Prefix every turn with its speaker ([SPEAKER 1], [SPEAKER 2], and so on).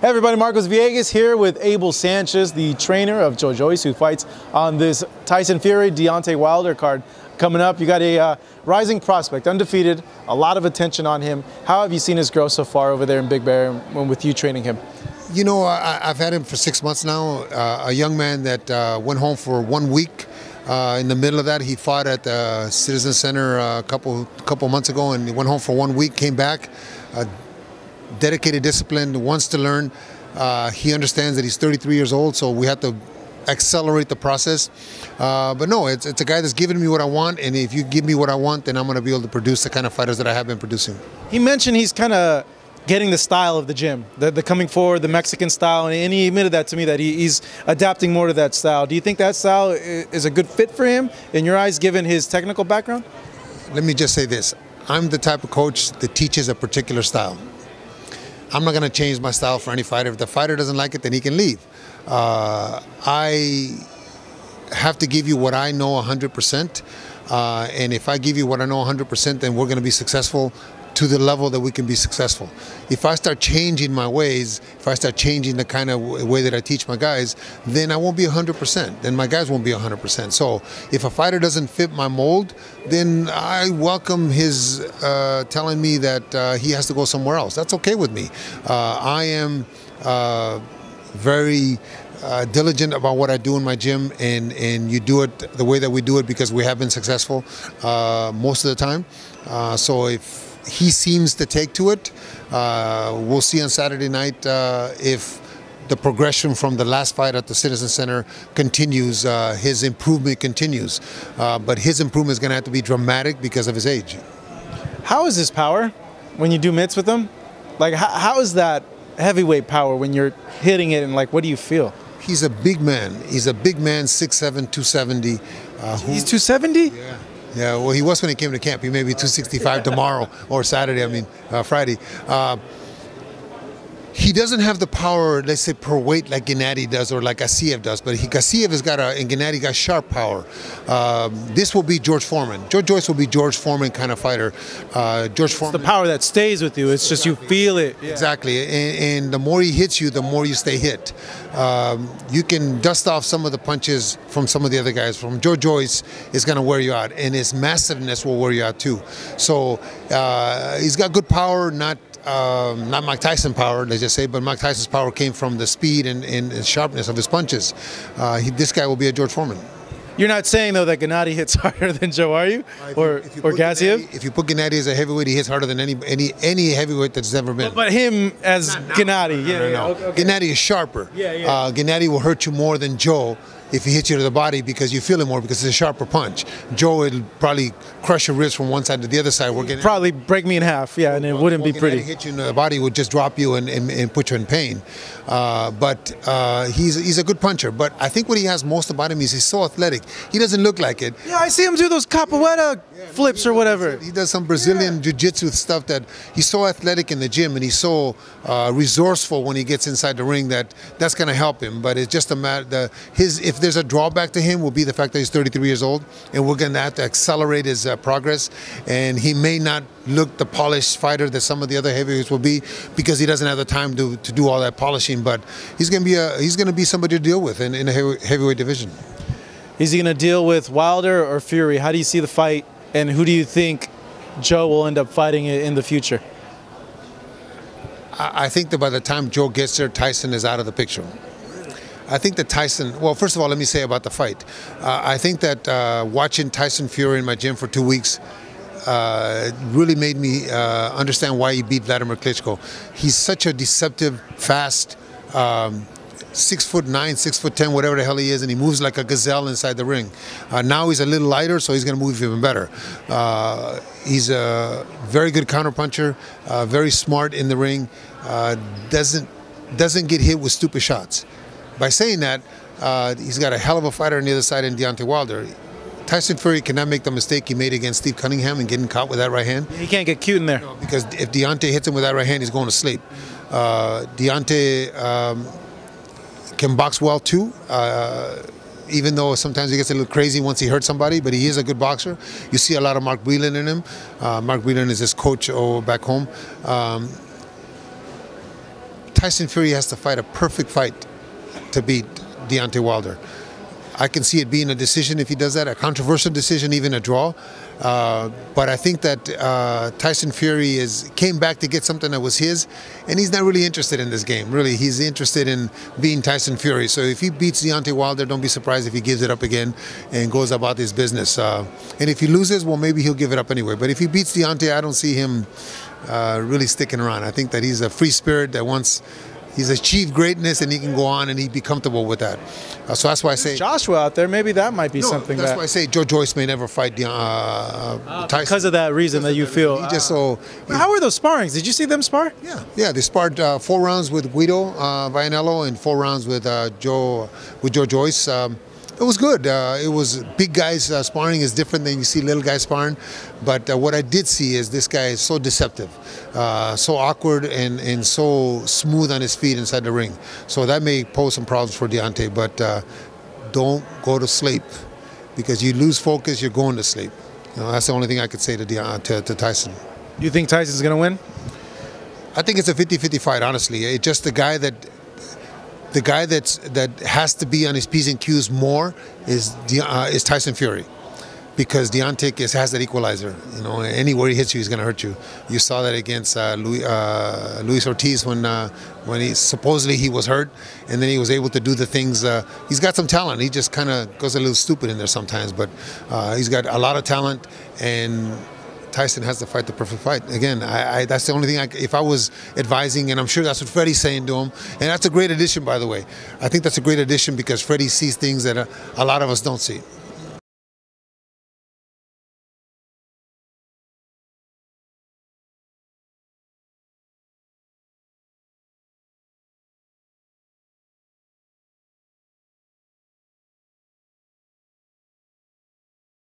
[SPEAKER 1] Hey everybody, Marcos Villegas here with Abel Sanchez, the trainer of Joyce, who fights on this Tyson Fury Deontay Wilder card. Coming up, you got a rising prospect, undefeated, a lot of attention on him. How have you seen his growth so far over there in Big Bear with you training him?
[SPEAKER 2] You know, I've had him for 6 months now. A young man that went home for 1 week. In the middle of that, he fought at the Citizen Center a couple months ago, and he went home for 1 week, came back. Dedicated, disciplined, wants to learn. He understands that he's 33 years old, so we have to accelerate the process. But no, it's a guy that's giving me what I want, and if you give me what I want, then I'm going to be able to produce the kind of fighters that I have been producing.
[SPEAKER 1] He mentioned he's kind of getting the style of the gym, the coming forward, the Mexican style, and he admitted that to me, that he's adapting more to that style. Do you think that style is a good fit for him, in your eyes, given his technical background?
[SPEAKER 2] Let me just say this. I'm the type of coach that teaches a particular style. I'm not going to change my style for any fighter. If the fighter doesn't like it, then he can leave. I have to give you what I know 100%. And if I give you what I know 100%, then we're going to be successful to the level that we can be successful. If I start changing my ways, if I start changing the kind of way that I teach my guys, then I won't be 100%. Then my guys won't be 100%. So if a fighter doesn't fit my mold, then I welcome his telling me that he has to go somewhere else. That's okay with me. I am very diligent about what I do in my gym, and you do it the way that we do it because we have been successful most of the time. So if he seems to take to it, we'll see on Saturday night if the progression from the last fight at the Citizen Center continues, his improvement continues. But his improvement is going to have to be dramatic because of his age.
[SPEAKER 1] How is his power when you do mitts with him? Like, how is that heavyweight power when you're hitting it, and like, what do you feel?
[SPEAKER 2] He's a big man. He's a big man, 6'7", 270.
[SPEAKER 1] He's 270?
[SPEAKER 2] Yeah. Yeah, well, he was when he came to camp. He may be 265 tomorrow, or Saturday, Friday. He doesn't have the power, let's say, per weight like Gennady does or like Gassiev does, but Gassiev has got and Gennady got sharp power. This will be George Foreman. Joyce will be George Foreman kind of fighter. George Foreman.
[SPEAKER 1] It's the power that stays with you. It's just you feel it.
[SPEAKER 2] Yeah. Exactly, and the more he hits you, the more you stay hit. You can dust off some of the punches from some of the other guys. From Joyce is going to wear you out, and his massiveness will wear you out too. So he's got good power, not Mike Tyson power, let's just say, but Mike Tyson's power came from the speed and sharpness of his punches. This guy will be a George Foreman.
[SPEAKER 1] You're not saying, though, that Gennady hits harder than Joe, are you? Or Gassiev?
[SPEAKER 2] If you put Gennady as a heavyweight, he hits harder than any heavyweight that's ever been.
[SPEAKER 1] But him as Gennady,
[SPEAKER 2] no. Okay. Gennady is sharper. Yeah. Gennady will hurt you more than Joe if he hits you to the body because you feel it more because it's a sharper punch. Joe will probably crush your wrist from one side to the other side.
[SPEAKER 1] Probably break me in half, yeah, and it wouldn't be pretty.
[SPEAKER 2] Hit you in the body would just drop you and put you in pain. But he's a good puncher. But I think what he has most about him is he's so athletic. He doesn't look like it.
[SPEAKER 1] Yeah, I see him do those capoeira flips or whatever.
[SPEAKER 2] He does some Brazilian jiu-jitsu stuff that he's so athletic in the gym, and he's so resourceful when he gets inside the ring that's going to help him. But it's just a matter, if there's a drawback to him will be the fact that he's 33 years old, and we're going to have to accelerate his progress, and he may not look the polished fighter that some of the other heavyweights will be because he doesn't have the time to do all that polishing. But he's going to be somebody to deal with in the heavyweight division.
[SPEAKER 1] Is he going to deal with Wilder or Fury? How do you see the fight, and who do you think Joe will end up fighting in the future?
[SPEAKER 2] I think that by the time Joe gets there, Tyson is out of the picture. I think that Tyson, well, first of all, let me say about the fight. I think that watching Tyson Fury in my gym for 2 weeks really made me understand why he beat Vladimir Klitschko. He's such a deceptive, fast, 6'9", 6'10", whatever the hell he is, and he moves like a gazelle inside the ring. Now he's a little lighter, so he's going to move even better. He's a very good counterpuncher, very smart in the ring, doesn't get hit with stupid shots. By saying that, he's got a hell of a fighter on the other side in Deontay Wilder. Tyson Fury cannot make the mistake he made against Steve Cunningham and getting caught with that right hand.
[SPEAKER 1] He can't get cute in there.
[SPEAKER 2] No, because if Deontay hits him with that right hand, he's going to sleep. Deontay can box well too, even though sometimes he gets a little crazy once he hurts somebody, but he is a good boxer. You see a lot of Mark Whelan in him. Mark Whelan is his coach back home. Tyson Fury has to fight a perfect fight to beat Deontay Wilder. I can see it being a decision if he does that, a controversial decision, even a draw. But I think that Tyson Fury came back to get something that was his, and he's not really interested in this game. Really, he's interested in being Tyson Fury. So if he beats Deontay Wilder, don't be surprised if he gives it up again and goes about his business. And if he loses, well, maybe he'll give it up anyway. But if he beats Deontay, I don't see him really sticking around. I think that he's a free spirit that wants. He's achieved greatness, and he can go on and he'd be comfortable with that. So that's why I say
[SPEAKER 1] Joshua out there. Maybe that might be something.
[SPEAKER 2] That's why I say Joyce may never fight Tyson
[SPEAKER 1] because of that reason that you feel. How were those sparrings? Did you see them spar?
[SPEAKER 2] Yeah. They sparred 4 rounds with Guido Vianello and 4 rounds with Joe Joyce. It was good. It was big guys sparring is different than you see little guys sparring. But what I did see is this guy is so deceptive, so awkward and so smooth on his feet inside the ring. So that may pose some problems for Deontay. But don't go to sleep, because you lose focus, you're going to sleep. That's the only thing I could say to Tyson.
[SPEAKER 1] You think Tyson's going to win?
[SPEAKER 2] I think it's a 50-50 fight, honestly. It's just the guy that has to be on his P's and Q's more is Tyson Fury, because Deontay has that equalizer. Anywhere he hits you, he's going to hurt you. You saw that against Luis Ortiz when he supposedly was hurt, and then he was able to do the things. He's got some talent. He just kind of goes a little stupid in there sometimes, but he's got a lot of talent, and Tyson has to fight the perfect fight. Again, that's the only thing, if I was advising, and I'm sure that's what Freddie's saying to him, and that's a great addition, by the way. I think that's a great addition because Freddie sees things that a lot of us don't see.